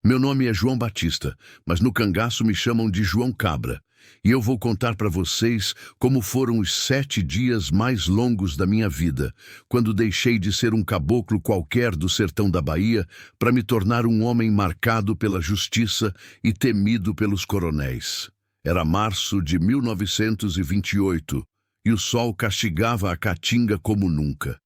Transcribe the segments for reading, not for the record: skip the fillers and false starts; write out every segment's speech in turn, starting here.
Meu nome é João Batista, mas no cangaço me chamam de João Cabra. E eu vou contar para vocês como foram os 7 dias mais longos da minha vida, quando deixei de ser um caboclo qualquer do sertão da Bahia para me tornar um homem marcado pela justiça e temido pelos coronéis. Era março de 1928 e o sol castigava a Caatinga como nunca.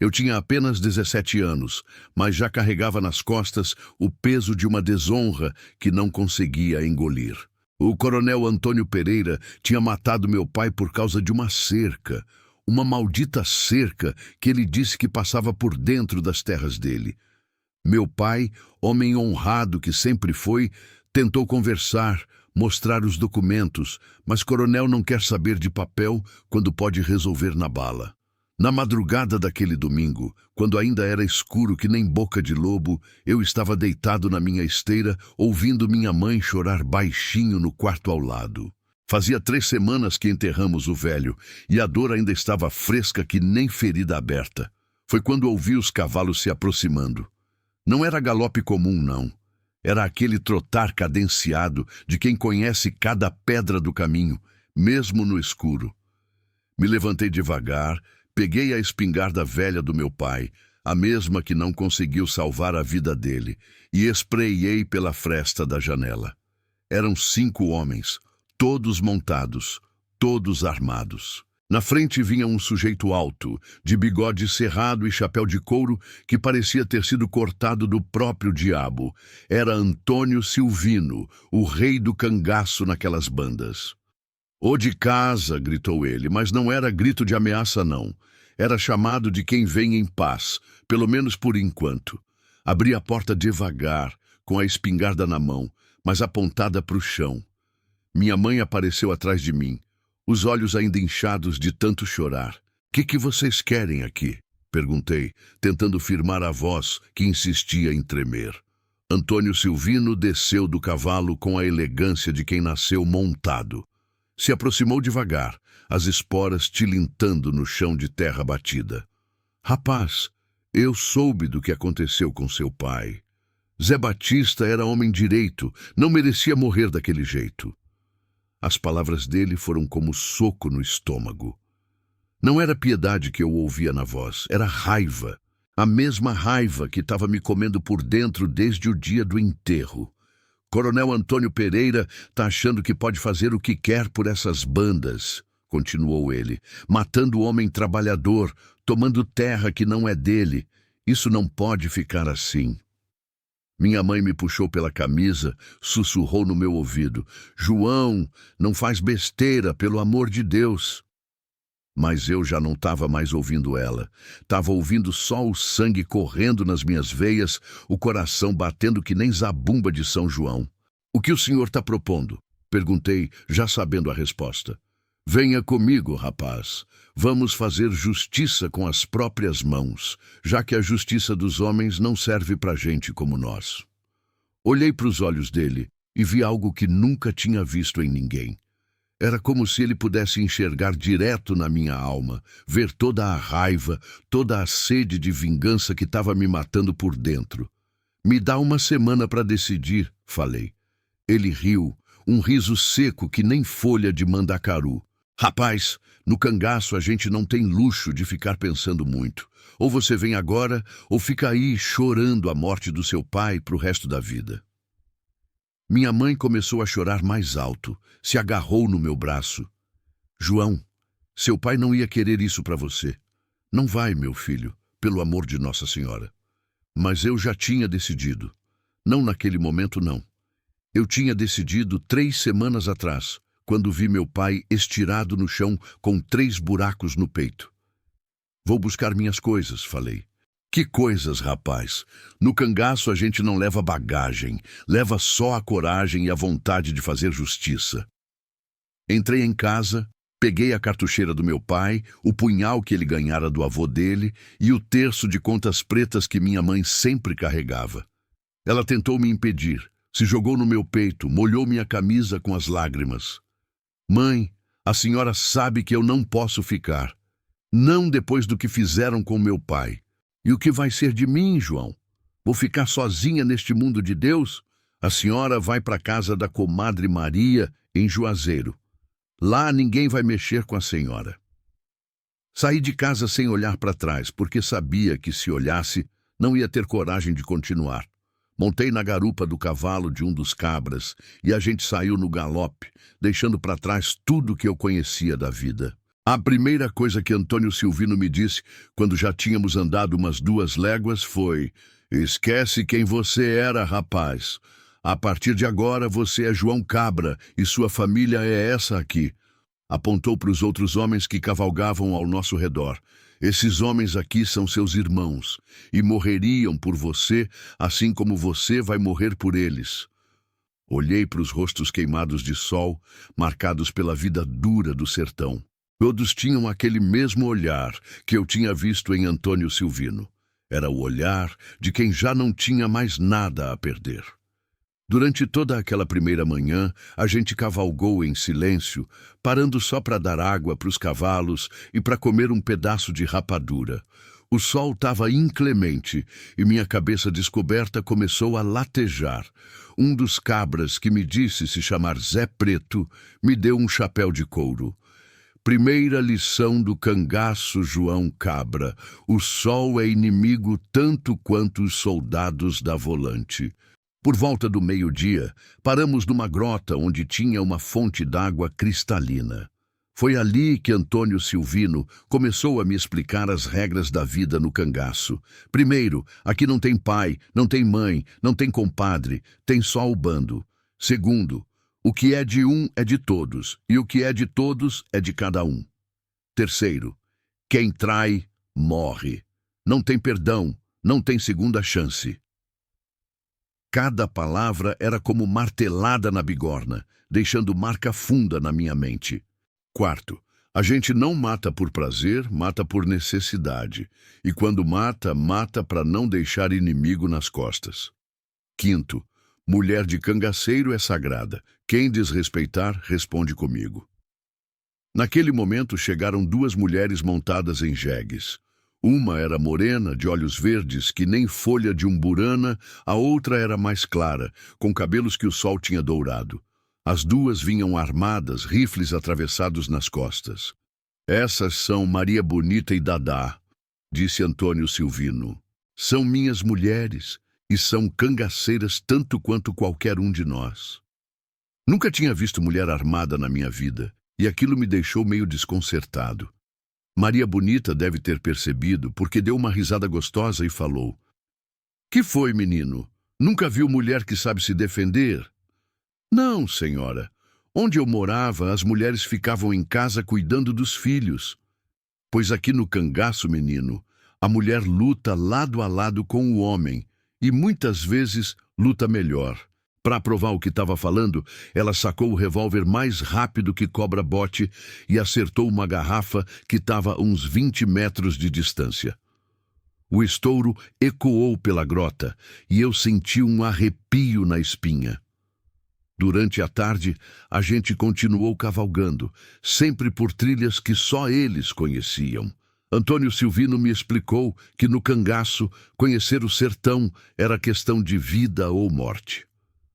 Eu tinha apenas 17 anos, mas já carregava nas costas o peso de uma desonra que não conseguia engolir. O coronel Antônio Pereira tinha matado meu pai por causa de uma cerca, uma maldita cerca que ele disse que passava por dentro das terras dele. Meu pai, homem honrado que sempre foi, tentou conversar, mostrar os documentos, mas coronel não quer saber de papel quando pode resolver na bala. Na madrugada daquele domingo, quando ainda era escuro que nem boca de lobo, eu estava deitado na minha esteira, ouvindo minha mãe chorar baixinho no quarto ao lado. Fazia 3 semanas que enterramos o velho, e a dor ainda estava fresca que nem ferida aberta. Foi quando ouvi os cavalos se aproximando. Não era galope comum, não. Era aquele trotar cadenciado de quem conhece cada pedra do caminho, mesmo no escuro. Me levantei devagar, peguei a espingarda velha do meu pai, a mesma que não conseguiu salvar a vida dele, e espreiei pela fresta da janela. Eram 5 homens, todos montados, todos armados. Na frente vinha um sujeito alto, de bigode cerrado e chapéu de couro, que parecia ter sido cortado do próprio diabo. Era Antônio Silvino, o rei do cangaço naquelas bandas. "Ô de casa", gritou ele, mas não era grito de ameaça, não. Era chamado de quem vem em paz, pelo menos por enquanto. Abri a porta devagar, com a espingarda na mão, mas apontada para o chão. Minha mãe apareceu atrás de mim, os olhos ainda inchados de tanto chorar. Que vocês querem aqui?" perguntei, tentando firmar a voz que insistia em tremer. Antônio Silvino desceu do cavalo com a elegância de quem nasceu montado. Se aproximou devagar, as esporas tilintando no chão de terra batida. "Rapaz, eu soube do que aconteceu com seu pai. Zé Batista era homem direito, não merecia morrer daquele jeito." As palavras dele foram como soco no estômago. Não era piedade que eu ouvia na voz, era raiva. A mesma raiva que estava me comendo por dentro desde o dia do enterro. "Coronel Antônio Pereira está achando que pode fazer o que quer por essas bandas", continuou ele, "matando o homem trabalhador, tomando terra que não é dele. Isso não pode ficar assim." Minha mãe me puxou pela camisa, sussurrou no meu ouvido: "João, não faz besteira, pelo amor de Deus." Mas eu já não estava mais ouvindo ela. Estava ouvindo só o sangue correndo nas minhas veias, o coração batendo que nem zabumba de São João. "O que o senhor está propondo?" perguntei, já sabendo a resposta. "Venha comigo, rapaz. Vamos fazer justiça com as próprias mãos, já que a justiça dos homens não serve para gente como nós." Olhei para os olhos dele e vi algo que nunca tinha visto em ninguém. Era como se ele pudesse enxergar direto na minha alma, ver toda a raiva, toda a sede de vingança que estava me matando por dentro. "Me dá uma semana para decidir", falei. Ele riu, um riso seco que nem folha de mandacaru. "Rapaz, no cangaço a gente não tem luxo de ficar pensando muito. Ou você vem agora, ou fica aí chorando a morte do seu pai pro resto da vida." Minha mãe começou a chorar mais alto, se agarrou no meu braço. "João, seu pai não ia querer isso para você. Não vai, meu filho, pelo amor de Nossa Senhora." Mas eu já tinha decidido. Não naquele momento, não. Eu tinha decidido 3 semanas atrás, quando vi meu pai estirado no chão com 3 buracos no peito. "Vou buscar minhas coisas", falei. "Que coisas, rapaz? No cangaço a gente não leva bagagem, leva só a coragem e a vontade de fazer justiça." Entrei em casa, peguei a cartucheira do meu pai, o punhal que ele ganhara do avô dele e o terço de contas pretas que minha mãe sempre carregava. Ela tentou me impedir, se jogou no meu peito, molhou minha camisa com as lágrimas. "Mãe, a senhora sabe que eu não posso ficar. Não depois do que fizeram com meu pai. E o que vai ser de mim, João? Vou ficar sozinha neste mundo de Deus? A senhora vai para a casa da comadre Maria, em Juazeiro. Lá ninguém vai mexer com a senhora. Saí de casa sem olhar para trás, porque sabia que se olhasse, não ia ter coragem de continuar. Montei na garupa do cavalo de um dos cabras e a gente saiu no galope, deixando para trás tudo que eu conhecia da vida. A primeira coisa que Antônio Silvino me disse, quando já tínhamos andado umas 2 léguas, foi: esquece quem você era, rapaz. A partir de agora você é João Cabra e sua família é essa aqui. Apontou para os outros homens que cavalgavam ao nosso redor. Esses homens aqui são seus irmãos e morreriam por você, assim como você vai morrer por eles. Olhei para os rostos queimados de sol, marcados pela vida dura do sertão. Todos tinham aquele mesmo olhar que eu tinha visto em Antônio Silvino. Era o olhar de quem já não tinha mais nada a perder. Durante toda aquela primeira manhã, a gente cavalgou em silêncio, parando só para dar água para os cavalos e para comer um pedaço de rapadura. O sol estava inclemente e minha cabeça descoberta começou a latejar. Um dos cabras, que me disse se chamar Zé Preto, me deu um chapéu de couro. Primeira lição do cangaço João Cabra: o sol é inimigo tanto quanto os soldados da volante. Por volta do meio-dia, paramos numa grota onde tinha uma fonte d'água cristalina. Foi ali que Antônio Silvino começou a me explicar as regras da vida no cangaço. Primeiro, aqui não tem pai, não tem mãe, não tem compadre, tem só o bando. Segundo, o que é de um é de todos, e o que é de todos é de cada um. Terceiro, quem trai, morre. Não tem perdão, não tem segunda chance. Cada palavra era como martelada na bigorna, deixando marca funda na minha mente. Quarto, a gente não mata por prazer, mata por necessidade. E quando mata, mata para não deixar inimigo nas costas. Quinto, mulher de cangaceiro é sagrada. Quem desrespeitar, responde comigo. Naquele momento chegaram 2 mulheres montadas em jegues. Uma era morena, de olhos verdes, que nem folha de umburana, a outra era mais clara, com cabelos que o sol tinha dourado. As 2 vinham armadas, rifles atravessados nas costas. Essas são Maria Bonita e Dadá, disse Antônio Silvino. São minhas mulheres e são cangaceiras tanto quanto qualquer um de nós. Nunca tinha visto mulher armada na minha vida, e aquilo me deixou meio desconcertado. Maria Bonita deve ter percebido, porque deu uma risada gostosa e falou: que foi, menino? Nunca viu mulher que sabe se defender? Não, senhora. Onde eu morava, as mulheres ficavam em casa cuidando dos filhos. Pois aqui no cangaço, menino, a mulher luta lado a lado com o homem, e muitas vezes luta melhor. Para provar o que estava falando, ela sacou o revólver mais rápido que cobra-bote e acertou uma garrafa que estava a uns 20 metros de distância. O estouro ecoou pela grota e eu senti um arrepio na espinha. Durante a tarde, a gente continuou cavalgando, sempre por trilhas que só eles conheciam. Antônio Silvino me explicou que no cangaço, conhecer o sertão era questão de vida ou morte.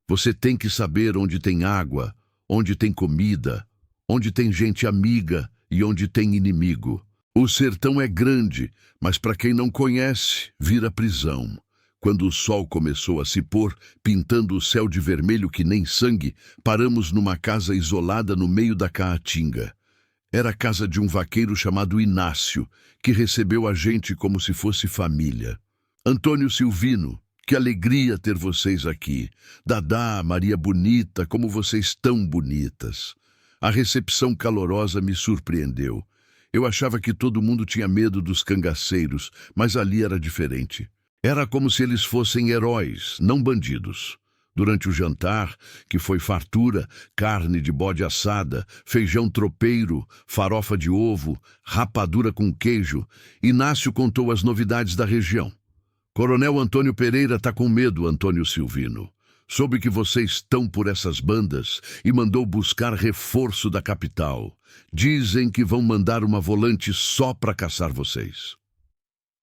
Você tem que saber onde tem água, onde tem comida, onde tem gente amiga e onde tem inimigo. O sertão é grande, mas para quem não conhece, vira prisão. Quando o sol começou a se pôr, pintando o céu de vermelho que nem sangue, paramos numa casa isolada no meio da caatinga. Era a casa de um vaqueiro chamado Inácio, que recebeu a gente como se fosse família. Antônio Silvino, que alegria ter vocês aqui. Dadá, Maria Bonita, como vocês estão bonitas. A recepção calorosa me surpreendeu. Eu achava que todo mundo tinha medo dos cangaceiros, mas ali era diferente. Era como se eles fossem heróis, não bandidos. Durante o jantar, que foi fartura, carne de bode assada, feijão tropeiro, farofa de ovo, rapadura com queijo, Inácio contou as novidades da região. Coronel Antônio Pereira está com medo, Antônio Silvino. Soube que vocês estão por essas bandas e mandou buscar reforço da capital. Dizem que vão mandar uma volante só para caçar vocês.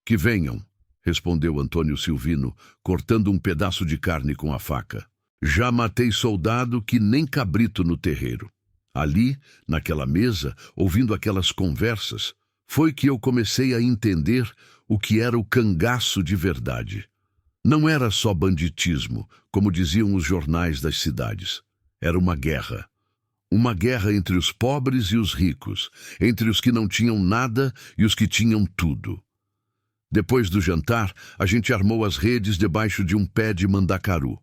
Que venham, respondeu Antônio Silvino, cortando um pedaço de carne com a faca. Já matei soldado que nem cabrito no terreiro. Ali, naquela mesa, ouvindo aquelas conversas, foi que eu comecei a entender o que era o cangaço de verdade. Não era só banditismo, como diziam os jornais das cidades. Era uma guerra. Uma guerra entre os pobres e os ricos, entre os que não tinham nada e os que tinham tudo. Depois do jantar, a gente armou as redes debaixo de um pé de mandacaru.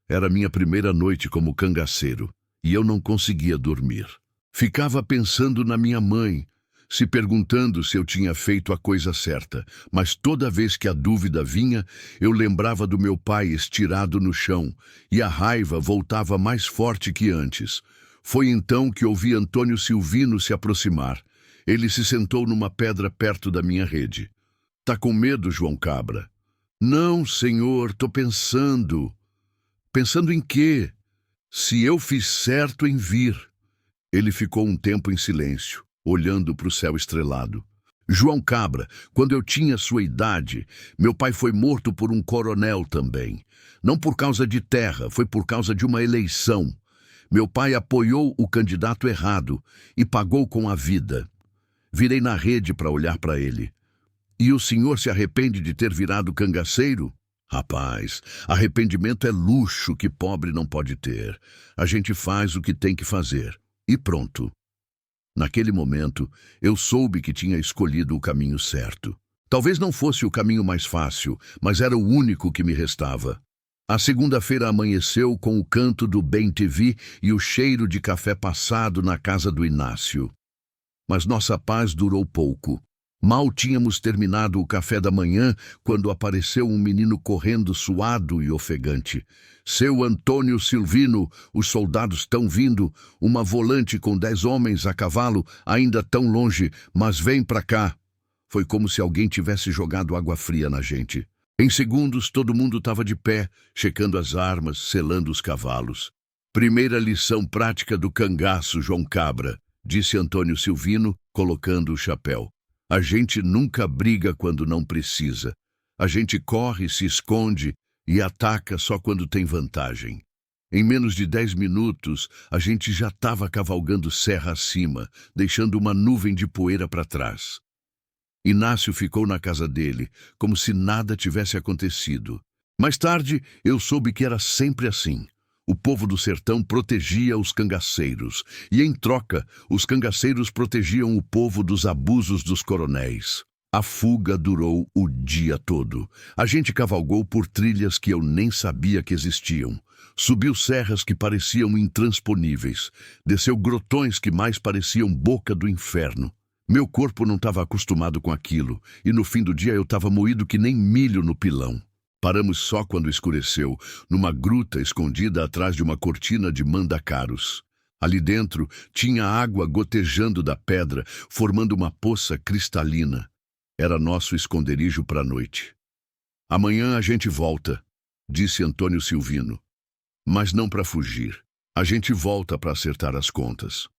Era minha primeira noite como cangaceiro, e eu não conseguia dormir. Ficava pensando na minha mãe, se perguntando se eu tinha feito a coisa certa, mas toda vez que a dúvida vinha, eu lembrava do meu pai estirado no chão, e a raiva voltava mais forte que antes. Foi então que ouvi Antônio Silvino se aproximar. Ele se sentou numa pedra perto da minha rede. Tá com medo, João Cabra? Não, senhor, tô pensando. Pensando em quê? Se eu fiz certo em vir. Ele ficou um tempo em silêncio, olhando para o céu estrelado. João Cabra, quando eu tinha sua idade, meu pai foi morto por um coronel também. Não por causa de terra, foi por causa de uma eleição. Meu pai apoiou o candidato errado e pagou com a vida. Virei na rede para olhar para ele. E o senhor se arrepende de ter virado cangaceiro? Rapaz, arrependimento é luxo que pobre não pode ter. A gente faz o que tem que fazer. E pronto. Naquele momento, eu soube que tinha escolhido o caminho certo. Talvez não fosse o caminho mais fácil, mas era o único que me restava. A segunda-feira amanheceu com o canto do Bem-TV e o cheiro de café passado na casa do Inácio. Mas nossa paz durou pouco. Mal tínhamos terminado o café da manhã quando apareceu um menino correndo suado e ofegante. Seu Antônio Silvino, os soldados estão vindo, uma volante com 10 homens a cavalo, ainda tão longe, mas vem pra cá. Foi como se alguém tivesse jogado água fria na gente. Em segundos, todo mundo estava de pé, checando as armas, selando os cavalos. Primeira lição prática do cangaço, João Cabra, disse Antônio Silvino, colocando o chapéu. A gente nunca briga quando não precisa. A gente corre, se esconde e ataca só quando tem vantagem. Em menos de 10 minutos, a gente já estava cavalgando serra acima, deixando uma nuvem de poeira para trás. Inácio ficou na casa dele, como se nada tivesse acontecido. Mais tarde, eu soube que era sempre assim. O povo do sertão protegia os cangaceiros, e em troca, os cangaceiros protegiam o povo dos abusos dos coronéis. A fuga durou o dia todo. A gente cavalgou por trilhas que eu nem sabia que existiam. Subiu serras que pareciam intransponíveis. Desceu grotões que mais pareciam boca do inferno. Meu corpo não estava acostumado com aquilo, e no fim do dia eu estava moído que nem milho no pilão. Paramos só quando escureceu, numa gruta escondida atrás de uma cortina de mandacaros. Ali dentro tinha água gotejando da pedra, formando uma poça cristalina. Era nosso esconderijo para a noite. Amanhã a gente volta, disse Antônio Silvino. Mas não para fugir. A gente volta para acertar as contas.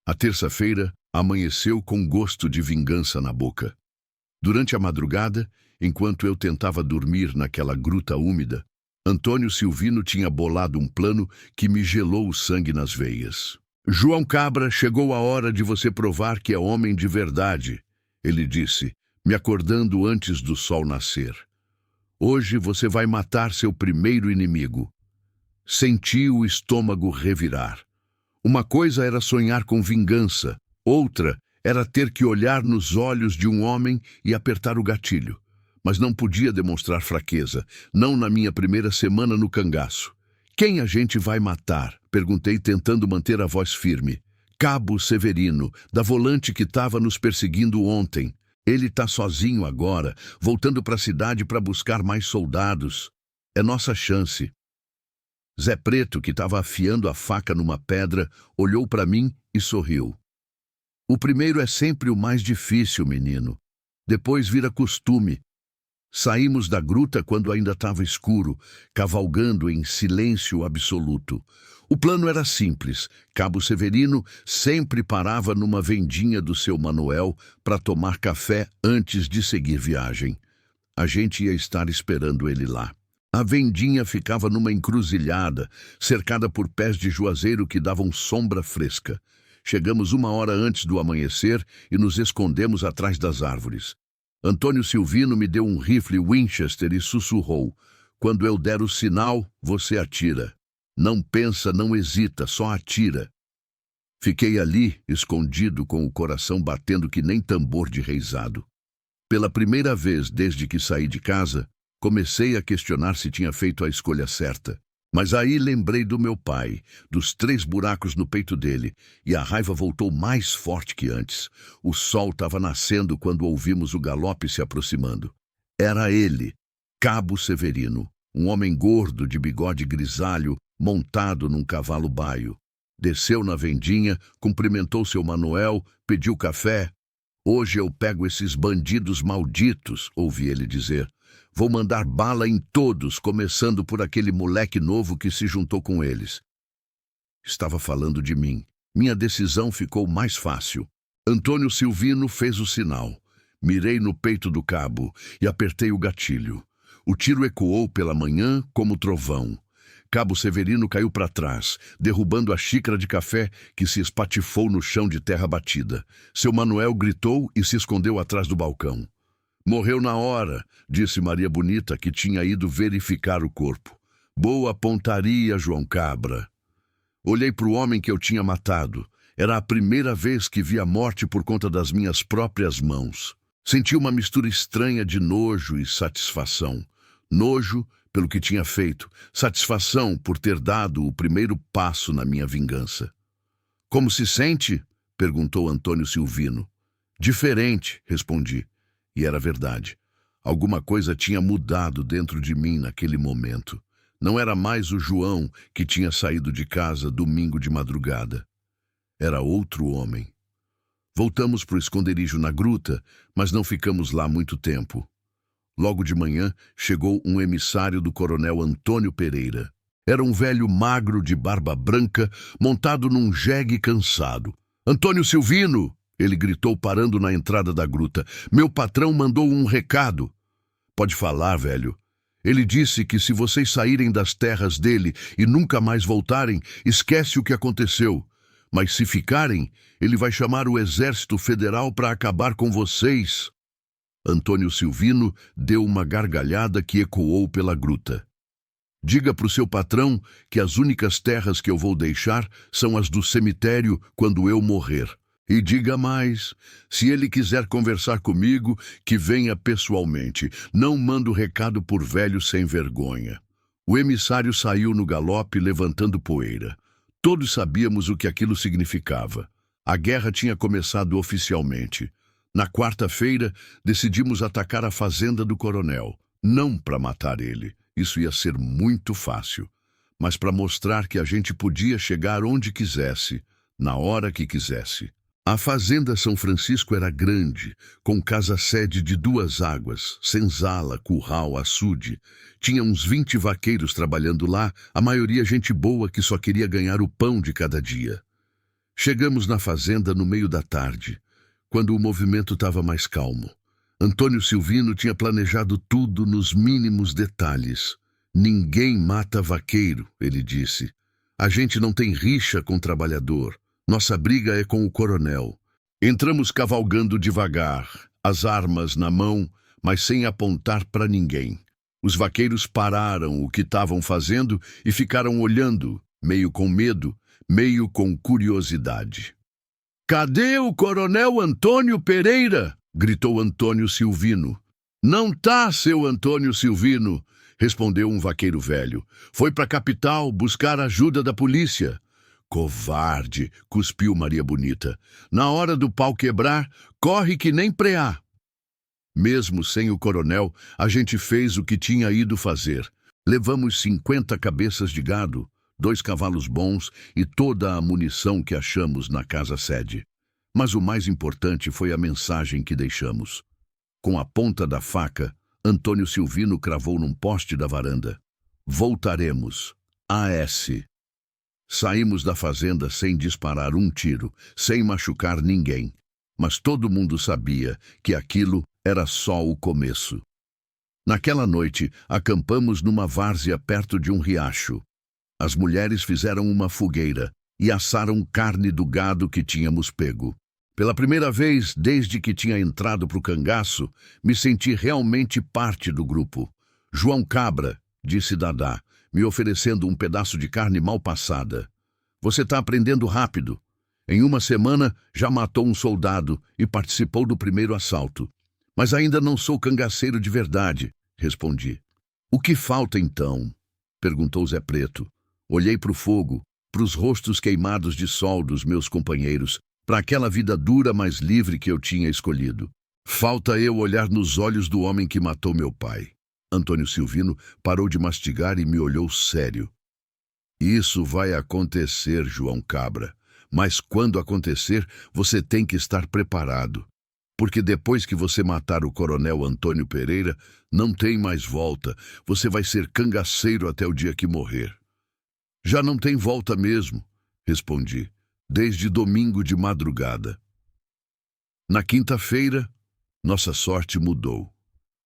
A terça-feira amanheceu com gosto de vingança na boca. Durante a madrugada, enquanto eu tentava dormir naquela gruta úmida, Antônio Silvino tinha bolado um plano que me gelou o sangue nas veias. João Cabra, chegou a hora de você provar que é homem de verdade, ele disse, me acordando antes do sol nascer. Hoje você vai matar seu primeiro inimigo. Senti o estômago revirar. Uma coisa era sonhar com vingança, outra era ter que olhar nos olhos de um homem e apertar o gatilho. Mas não podia demonstrar fraqueza, não na minha primeira semana no cangaço. Quem a gente vai matar? Perguntei, tentando manter a voz firme. Cabo Severino, da volante que estava nos perseguindo ontem. Ele está sozinho agora, voltando para a cidade para buscar mais soldados. É nossa chance. Zé Preto, que estava afiando a faca numa pedra, olhou para mim e sorriu. O primeiro é sempre o mais difícil, menino. Depois vira costume. Saímos da gruta quando ainda estava escuro, cavalgando em silêncio absoluto. O plano era simples. Cabo Severino sempre parava numa vendinha do seu Manuel para tomar café antes de seguir viagem. A gente ia estar esperando ele lá. A vendinha ficava numa encruzilhada, cercada por pés de juazeiro que davam sombra fresca. Chegamos 1 hora antes do amanhecer e nos escondemos atrás das árvores. Antônio Silvino me deu um rifle Winchester e sussurrou: "Quando eu der o sinal, você atira. Não pensa, não hesita, só atira." Fiquei ali, escondido, com o coração batendo que nem tambor de reizado. Pela primeira vez desde que saí de casa, comecei a questionar se tinha feito a escolha certa. Mas aí lembrei do meu pai, dos 3 buracos no peito dele, e a raiva voltou mais forte que antes. O sol estava nascendo quando ouvimos o galope se aproximando. Era ele, Cabo Severino, um homem gordo de bigode grisalho, montado num cavalo baio. Desceu na vendinha, cumprimentou seu Manuel, pediu café. "Hoje eu pego esses bandidos malditos", ouvi ele dizer. "Vou mandar bala em todos, começando por aquele moleque novo que se juntou com eles." Estava falando de mim. Minha decisão ficou mais fácil. Antônio Silvino fez o sinal. Mirei no peito do cabo e apertei o gatilho. O tiro ecoou pela manhã como trovão. Cabo Severino caiu para trás, derrubando a xícara de café que se espatifou no chão de terra batida. Seu Manuel gritou e se escondeu atrás do balcão. "Morreu na hora", disse Maria Bonita, que tinha ido verificar o corpo. "Boa pontaria, João Cabra." Olhei para o homem que eu tinha matado. Era a primeira vez que vi a morte por conta das minhas próprias mãos. Senti uma mistura estranha de nojo e satisfação. Nojo pelo que tinha feito, satisfação por ter dado o primeiro passo na minha vingança. "Como se sente?" perguntou Antônio Silvino. "Diferente", respondi. E era verdade. Alguma coisa tinha mudado dentro de mim naquele momento. Não era mais o João que tinha saído de casa domingo de madrugada. Era outro homem. Voltamos para o esconderijo na gruta, mas não ficamos lá muito tempo. Logo de manhã, chegou um emissário do coronel Antônio Pereira. Era um velho magro de barba branca, montado num jegue cansado. "Antônio Silvino!" ele gritou, parando na entrada da gruta. "Meu patrão mandou um recado." "Pode falar, velho." "Ele disse que se vocês saírem das terras dele e nunca mais voltarem, esquece o que aconteceu. Mas se ficarem, ele vai chamar o Exército Federal para acabar com vocês." Antônio Silvino deu uma gargalhada que ecoou pela gruta. "Diga para o seu patrão que as únicas terras que eu vou deixar são as do cemitério quando eu morrer. E diga mais, se ele quiser conversar comigo, que venha pessoalmente. Não mando recado por velho sem vergonha." O emissário saiu no galope levantando poeira. Todos sabíamos o que aquilo significava. A guerra tinha começado oficialmente. Na quarta-feira, decidimos atacar a fazenda do coronel. Não para matar ele, isso ia ser muito fácil, mas para mostrar que a gente podia chegar onde quisesse, na hora que quisesse. A fazenda São Francisco era grande, com casa-sede de 2 águas, senzala, curral, açude. Tinha uns 20 vaqueiros trabalhando lá, a maioria gente boa que só queria ganhar o pão de cada dia. Chegamos na fazenda no meio da tarde, quando o movimento estava mais calmo. Antônio Silvino tinha planejado tudo nos mínimos detalhes. "Ninguém mata vaqueiro", ele disse. "A gente não tem rixa com trabalhador. Nossa briga é com o coronel." Entramos cavalgando devagar, as armas na mão, mas sem apontar para ninguém. Os vaqueiros pararam o que estavam fazendo e ficaram olhando, meio com medo, meio com curiosidade. "Cadê o coronel Antônio Pereira?" gritou Antônio Silvino. "Não tá, seu Antônio Silvino", respondeu um vaqueiro velho. "Foi para a capital buscar ajuda da polícia." "Covarde", cuspiu Maria Bonita. "Na hora do pau quebrar, corre que nem preá." Mesmo sem o coronel, a gente fez o que tinha ido fazer. Levamos 50 cabeças de gado, 2 cavalos bons e toda a munição que achamos na casa-sede. Mas o mais importante foi a mensagem que deixamos. Com a ponta da faca, Antônio Silvino cravou num poste da varanda: "Voltaremos. A.S." Saímos da fazenda sem disparar um tiro, sem machucar ninguém. Mas todo mundo sabia que aquilo era só o começo. Naquela noite, acampamos numa várzea perto de um riacho. As mulheres fizeram uma fogueira e assaram carne do gado que tínhamos pego. Pela primeira vez, desde que tinha entrado para o cangaço, me senti realmente parte do grupo. João Cabra, disse Dadá, me oferecendo um pedaço de carne mal passada. Você está aprendendo rápido. Em uma semana, já matou um soldado e participou do primeiro assalto. Mas ainda não sou cangaceiro de verdade, respondi. O que falta então? Perguntou Zé Preto. Olhei para o fogo, para os rostos queimados de sol dos meus companheiros, para aquela vida dura mas livre que eu tinha escolhido. Falta eu olhar nos olhos do homem que matou meu pai. Antônio Silvino parou de mastigar e me olhou sério. Isso vai acontecer, João Cabra. Mas quando acontecer, você tem que estar preparado. Porque depois que você matar o coronel Antônio Pereira, não tem mais volta. Você vai ser cangaceiro até o dia que morrer. Já não tem volta mesmo, respondi, desde domingo de madrugada. Na quinta-feira, nossa sorte mudou.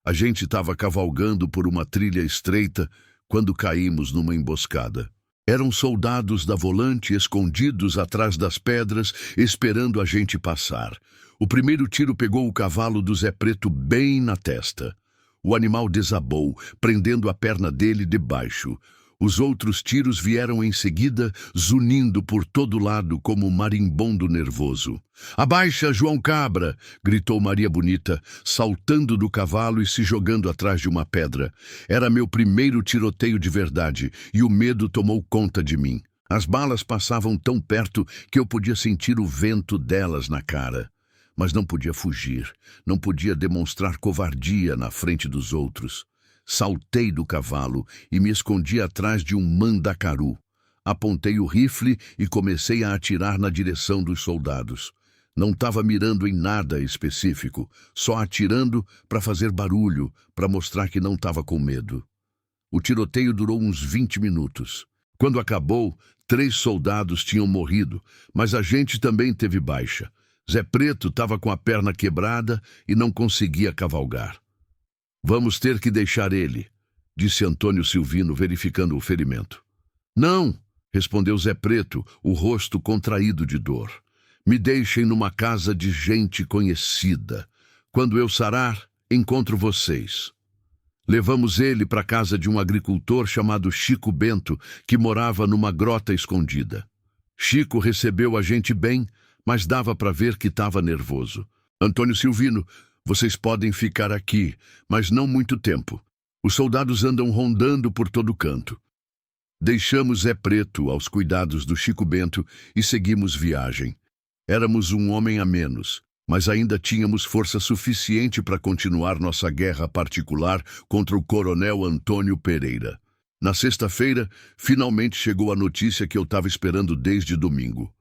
A gente estava cavalgando por uma trilha estreita quando caímos numa emboscada. Eram soldados da Volante escondidos atrás das pedras, esperando a gente passar. O primeiro tiro pegou o cavalo do Zé Preto bem na testa. O animal desabou, prendendo a perna dele debaixo. Os outros tiros vieram em seguida, zunindo por todo lado como um marimbondo nervoso. "Abaixa, João Cabra!" gritou Maria Bonita, saltando do cavalo e se jogando atrás de uma pedra. Era meu primeiro tiroteio de verdade, e o medo tomou conta de mim. As balas passavam tão perto que eu podia sentir o vento delas na cara. Mas não podia fugir, não podia demonstrar covardia na frente dos outros. Saltei do cavalo e me escondi atrás de um mandacaru. Apontei o rifle e comecei a atirar na direção dos soldados. Não estava mirando em nada específico, só atirando para fazer barulho, para mostrar que não estava com medo. O tiroteio durou uns 20 minutos. Quando acabou, 3 soldados tinham morrido, mas a gente também teve baixa. Zé Preto estava com a perna quebrada e não conseguia cavalgar. "Vamos ter que deixar ele", disse Antônio Silvino, verificando o ferimento. "Não", respondeu Zé Preto, o rosto contraído de dor. "Me deixem numa casa de gente conhecida. Quando eu sarar, encontro vocês." Levamos ele para a casa de um agricultor chamado Chico Bento, que morava numa grota escondida. Chico recebeu a gente bem, mas dava para ver que estava nervoso. "Antônio Silvino, vocês podem ficar aqui, mas não muito tempo. Os soldados andam rondando por todo canto." Deixamos Zé Preto aos cuidados do Chico Bento e seguimos viagem. Éramos um homem a menos, mas ainda tínhamos força suficiente para continuar nossa guerra particular contra o coronel Antônio Pereira. Na sexta-feira, finalmente chegou a notícia que eu estava esperando desde domingo.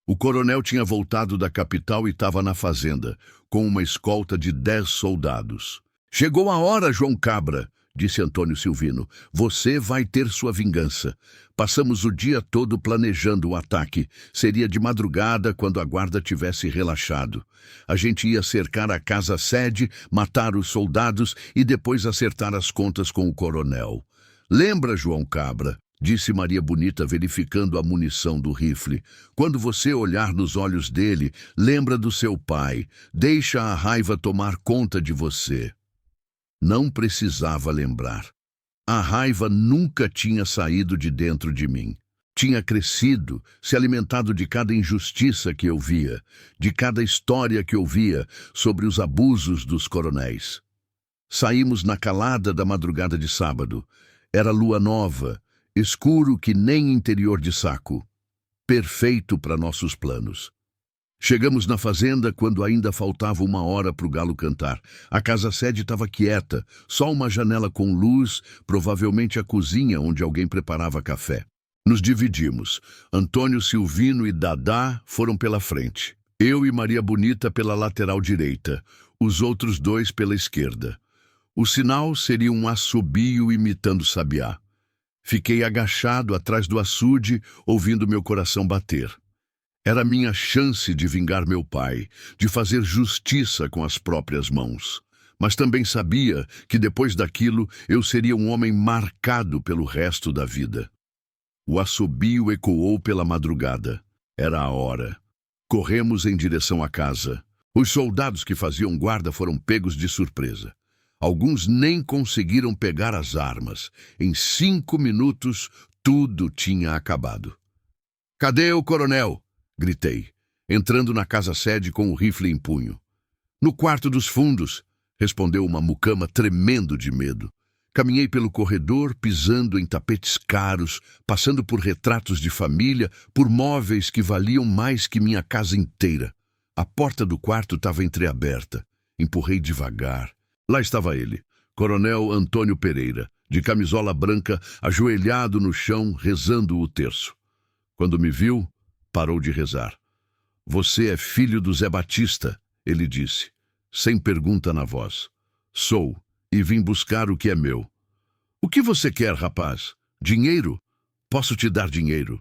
O coronel tinha voltado da capital e estava na fazenda, com uma escolta de 10 soldados. "Chegou a hora, João Cabra", disse Antônio Silvino. "Você vai ter sua vingança. Passamos o dia todo planejando o ataque. Seria de madrugada quando a guarda tivesse relaxado. A gente ia cercar a casa-sede, matar os soldados e depois acertar as contas com o coronel. Lembra, João Cabra?", disse Maria Bonita, verificando a munição do rifle. "Quando você olhar nos olhos dele, lembra do seu pai. Deixa a raiva tomar conta de você." Não precisava lembrar. A raiva nunca tinha saído de dentro de mim. Tinha crescido, se alimentado de cada injustiça que eu via, de cada história que eu via sobre os abusos dos coronéis. Saímos na calada da madrugada de sábado. Era lua nova, escuro que nem interior de saco. Perfeito para nossos planos. Chegamos na fazenda quando ainda faltava 1 hora para o galo cantar. A casa-sede estava quieta, só uma janela com luz, provavelmente a cozinha onde alguém preparava café. Nos dividimos. Antônio Silvino e Dadá foram pela frente. Eu e Maria Bonita pela lateral direita, os outros 2 pela esquerda. O sinal seria um assobio imitando sabiá. Fiquei agachado atrás do açude, ouvindo meu coração bater. Era minha chance de vingar meu pai, de fazer justiça com as próprias mãos. Mas também sabia que depois daquilo eu seria um homem marcado pelo resto da vida. O assobio ecoou pela madrugada. Era a hora. Corremos em direção à casa. Os soldados que faziam guarda foram pegos de surpresa. Alguns nem conseguiram pegar as armas. Em 5 minutos, tudo tinha acabado. "Cadê o coronel?" gritei, entrando na casa-sede com o rifle em punho. "No quarto dos fundos", respondeu uma mucama tremendo de medo. Caminhei pelo corredor, pisando em tapetes caros, passando por retratos de família, por móveis que valiam mais que minha casa inteira. A porta do quarto estava entreaberta. Empurrei devagar. Lá estava ele, Coronel Antônio Pereira, de camisola branca, ajoelhado no chão, rezando o terço. Quando me viu, parou de rezar. "Você é filho do Zé Batista", ele disse, sem pergunta na voz. "Sou, e vim buscar o que é meu." "O que você quer, rapaz? Dinheiro? Posso te dar dinheiro."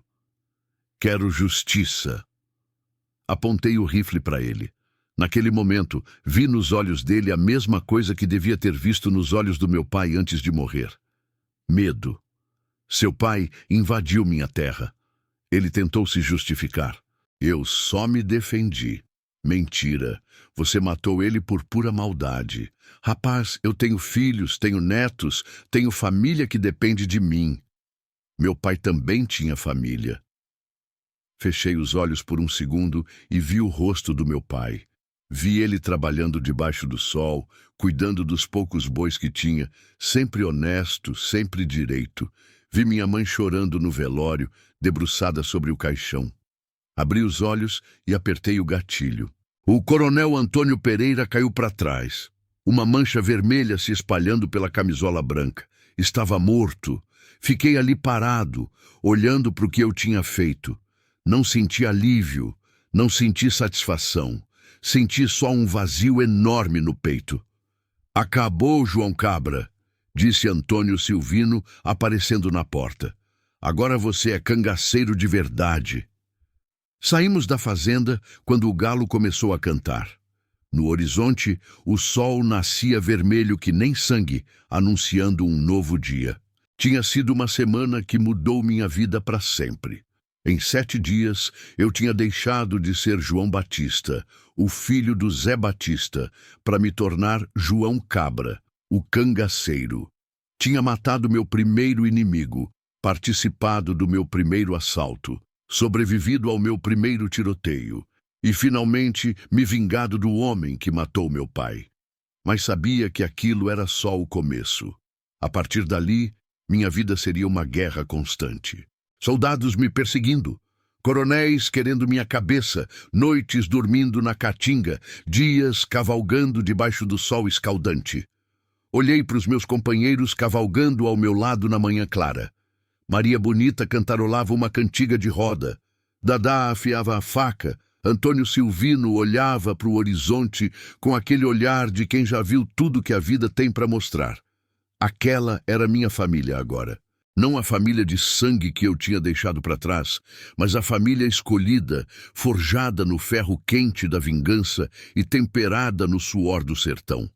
"Quero justiça." Apontei o rifle para ele. Naquele momento, vi nos olhos dele a mesma coisa que devia ter visto nos olhos do meu pai antes de morrer. Medo. Seu pai invadiu minha terra. Ele tentou se justificar. Eu só me defendi. "Mentira. Você matou ele por pura maldade. Rapaz, eu tenho filhos, tenho netos, tenho família que depende de mim." Meu pai também tinha família. Fechei os olhos por um segundo e vi o rosto do meu pai. Vi ele trabalhando debaixo do sol, cuidando dos poucos bois que tinha, sempre honesto, sempre direito. Vi minha mãe chorando no velório, debruçada sobre o caixão. Abri os olhos e apertei o gatilho. O coronel Antônio Pereira caiu para trás. Uma mancha vermelha se espalhando pela camisola branca. Estava morto. Fiquei ali parado, olhando para o que eu tinha feito. Não senti alívio, não senti satisfação. Senti só um vazio enorme no peito. "Acabou, João Cabra", disse Antônio Silvino, aparecendo na porta. "Agora você é cangaceiro de verdade." Saímos da fazenda quando o galo começou a cantar. No horizonte, o sol nascia vermelho que nem sangue, anunciando um novo dia. Tinha sido uma semana que mudou minha vida para sempre. Em 7 dias, eu tinha deixado de ser João Batista, o filho do Zé Batista, para me tornar João Cabra, o cangaceiro. Tinha matado meu primeiro inimigo, participado do meu primeiro assalto, sobrevivido ao meu primeiro tiroteio e, finalmente, me vingado do homem que matou meu pai. Mas sabia que aquilo era só o começo. A partir dali, minha vida seria uma guerra constante. Soldados me perseguindo, coronéis querendo minha cabeça, noites dormindo na caatinga, dias cavalgando debaixo do sol escaldante. Olhei para os meus companheiros cavalgando ao meu lado na manhã clara. Maria Bonita cantarolava uma cantiga de roda. Dadá afiava a faca. Antônio Silvino olhava para o horizonte com aquele olhar de quem já viu tudo que a vida tem para mostrar. Aquela era minha família agora. Não a família de sangue que eu tinha deixado para trás, mas a família escolhida, forjada no ferro quente da vingança e temperada no suor do sertão.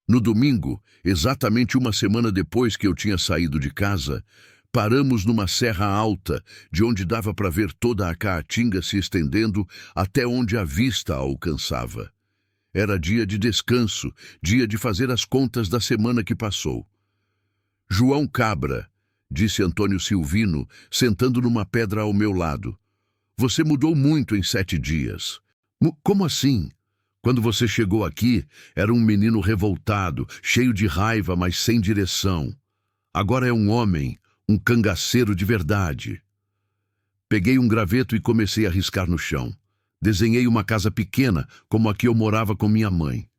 No domingo, exatamente uma semana depois que eu tinha saído de casa, paramos numa serra alta, de onde dava para ver toda a caatinga se estendendo até onde a vista a alcançava. Era dia de descanso, dia de fazer as contas da semana que passou. "João Cabra", disse Antônio Silvino, sentando numa pedra ao meu lado. "Você mudou muito em 7 dias. Como assim? Quando você chegou aqui, era um menino revoltado, cheio de raiva, mas sem direção. Agora é um homem, um cangaceiro de verdade." Peguei um graveto e comecei a riscar no chão. Desenhei uma casa pequena, como a que eu morava com minha mãe.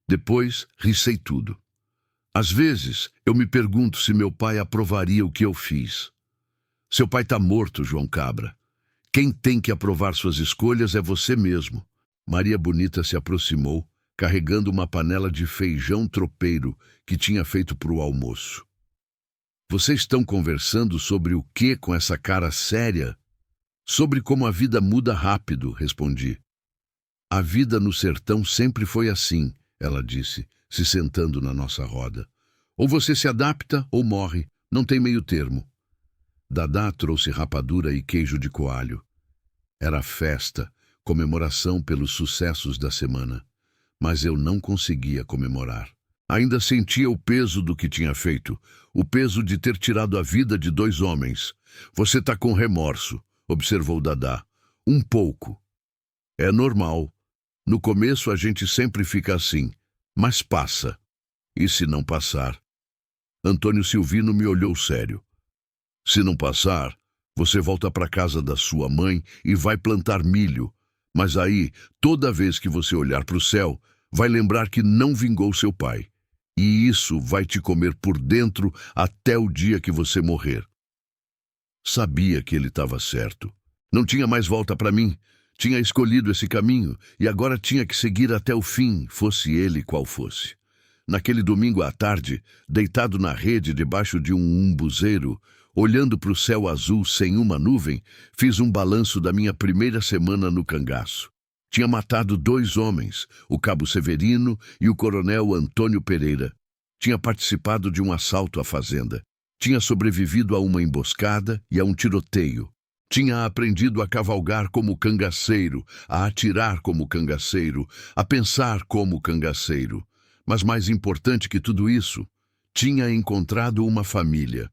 Depois, risquei tudo. Às vezes, eu me pergunto se meu pai aprovaria o que eu fiz. Seu pai está morto, João Cabra. Quem tem que aprovar suas escolhas é você mesmo. Maria Bonita se aproximou, carregando uma panela de feijão tropeiro que tinha feito para o almoço. "Vocês estão conversando sobre o que com essa cara séria?" "Sobre como a vida muda rápido", respondi. "A vida no sertão sempre foi assim", ela disse, se sentando na nossa roda. Ou você se adapta ou morre, não tem meio termo. Dadá trouxe rapadura e queijo de coalho. Era festa, comemoração pelos sucessos da semana. Mas eu não conseguia comemorar. Ainda sentia o peso do que tinha feito, o peso de ter tirado a vida de 2 homens. Você tá com remorso, observou Dadá. Um pouco. É normal. No começo a gente sempre fica assim, mas passa. E se não passar? Antônio Silvino me olhou sério. Se não passar, você volta para casa da sua mãe e vai plantar milho. Mas aí, toda vez que você olhar para o céu, vai lembrar que não vingou seu pai. E isso vai te comer por dentro até o dia que você morrer. Sabia que ele estava certo. Não tinha mais volta para mim. Tinha escolhido esse caminho e agora tinha que seguir até o fim, fosse ele qual fosse. Naquele domingo à tarde, deitado na rede debaixo de um umbuzeiro, olhando para o céu azul sem uma nuvem, fiz um balanço da minha primeira semana no cangaço. Tinha matado 2 homens, o cabo Severino e o coronel Antônio Pereira. Tinha participado de um assalto à fazenda. Tinha sobrevivido a uma emboscada e a um tiroteio. Tinha aprendido a cavalgar como cangaceiro, a atirar como cangaceiro, a pensar como cangaceiro. Mas mais importante que tudo isso, tinha encontrado uma família.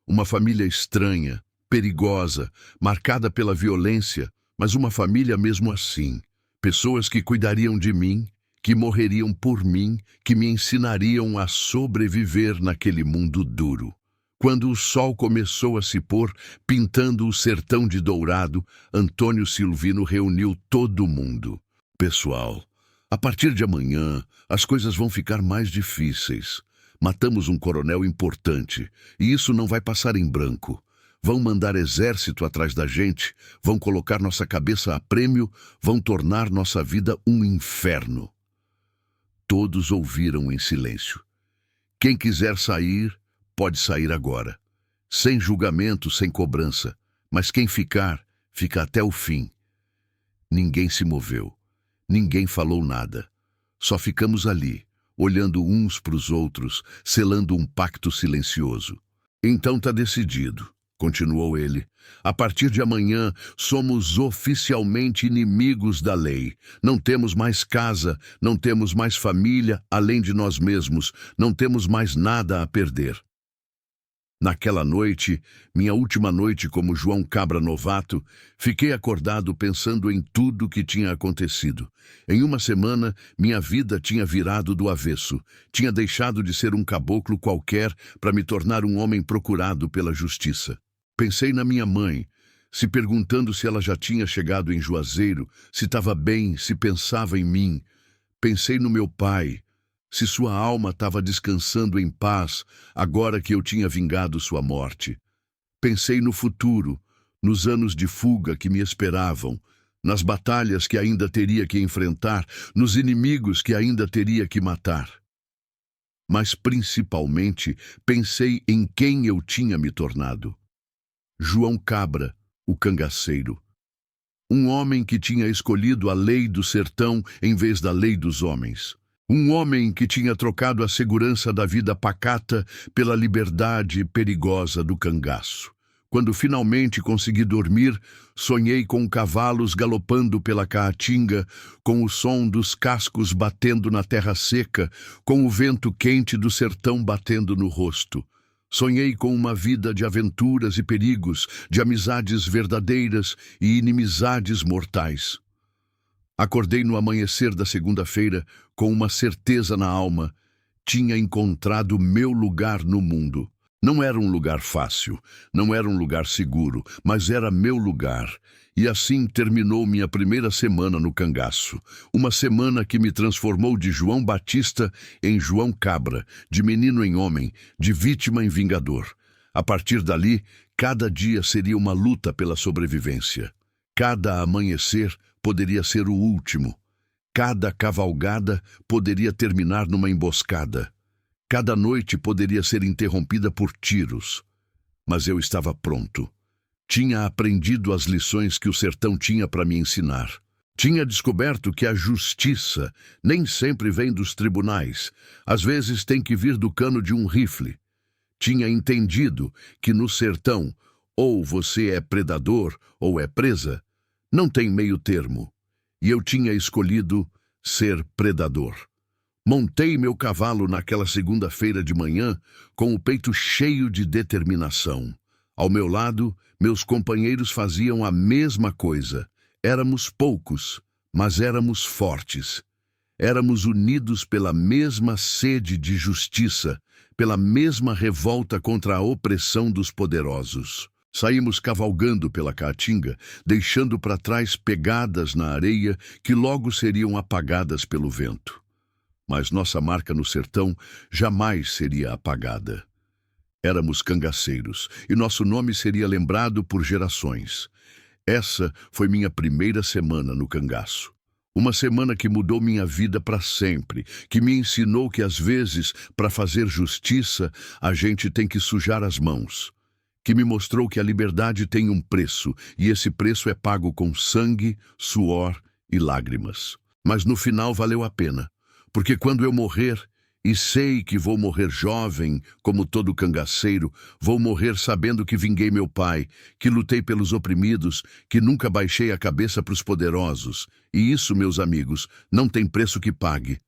Uma família estranha, perigosa, marcada pela violência, mas uma família mesmo assim. Pessoas que cuidariam de mim, que morreriam por mim, que me ensinariam a sobreviver naquele mundo duro. Quando o sol começou a se pôr, pintando o sertão de dourado, Antônio Silvino reuniu todo mundo. Pessoal, a partir de amanhã, as coisas vão ficar mais difíceis. Matamos um coronel importante, e isso não vai passar em branco. Vão mandar exército atrás da gente, vão colocar nossa cabeça a prêmio, vão tornar nossa vida um inferno. Todos ouviram em silêncio. Quem quiser sair, pode sair agora. Sem julgamento, sem cobrança. Mas quem ficar, fica até o fim. Ninguém se moveu. Ninguém falou nada. Só ficamos ali, olhando uns para os outros, selando um pacto silencioso. Então tá decidido, continuou ele. A partir de amanhã, somos oficialmente inimigos da lei. Não temos mais casa, não temos mais família, além de nós mesmos. Não temos mais nada a perder. Naquela noite, minha última noite como João Cabra novato, fiquei acordado pensando em tudo que tinha acontecido. Em uma semana, minha vida tinha virado do avesso. Tinha deixado de ser um caboclo qualquer para me tornar um homem procurado pela justiça. Pensei na minha mãe, se perguntando se ela já tinha chegado em Juazeiro, se estava bem, se pensava em mim. Pensei no meu pai, se sua alma estava descansando em paz, agora que eu tinha vingado sua morte. Pensei no futuro, nos anos de fuga que me esperavam, nas batalhas que ainda teria que enfrentar, nos inimigos que ainda teria que matar. Mas principalmente pensei em quem eu tinha me tornado. João Cabra, o cangaceiro. Um homem que tinha escolhido a lei do sertão em vez da lei dos homens. Um homem que tinha trocado a segurança da vida pacata pela liberdade perigosa do cangaço. Quando finalmente consegui dormir, sonhei com cavalos galopando pela caatinga, com o som dos cascos batendo na terra seca, com o vento quente do sertão batendo no rosto. Sonhei com uma vida de aventuras e perigos, de amizades verdadeiras e inimizades mortais. Acordei no amanhecer da segunda-feira com uma certeza na alma. Tinha encontrado meu lugar no mundo. Não era um lugar fácil, não era um lugar seguro, mas era meu lugar. E assim terminou minha primeira semana no cangaço. Uma semana que me transformou de João Batista em João Cabra, de menino em homem, de vítima em vingador. A partir dali, cada dia seria uma luta pela sobrevivência. Cada amanhecer poderia ser o último. Cada cavalgada poderia terminar numa emboscada. Cada noite poderia ser interrompida por tiros. Mas eu estava pronto. Tinha aprendido as lições que o sertão tinha para me ensinar. Tinha descoberto que a justiça nem sempre vem dos tribunais, às vezes tem que vir do cano de um rifle. Tinha entendido que no sertão, ou você é predador ou é presa, não tem meio termo. E eu tinha escolhido ser predador. Montei meu cavalo naquela segunda-feira de manhã com o peito cheio de determinação. Ao meu lado, meus companheiros faziam a mesma coisa. Éramos poucos, mas éramos fortes. Éramos unidos pela mesma sede de justiça, pela mesma revolta contra a opressão dos poderosos. Saímos cavalgando pela caatinga, deixando para trás pegadas na areia que logo seriam apagadas pelo vento. Mas nossa marca no sertão jamais seria apagada. Éramos cangaceiros, e nosso nome seria lembrado por gerações. Essa foi minha primeira semana no cangaço. Uma semana que mudou minha vida para sempre, que me ensinou que às vezes, para fazer justiça, a gente tem que sujar as mãos. Que me mostrou que a liberdade tem um preço, e esse preço é pago com sangue, suor e lágrimas. Mas no final valeu a pena, porque quando eu morrer, e sei que vou morrer jovem, como todo cangaceiro, vou morrer sabendo que vinguei meu pai, que lutei pelos oprimidos, que nunca baixei a cabeça para os poderosos. E isso, meus amigos, não tem preço que pague.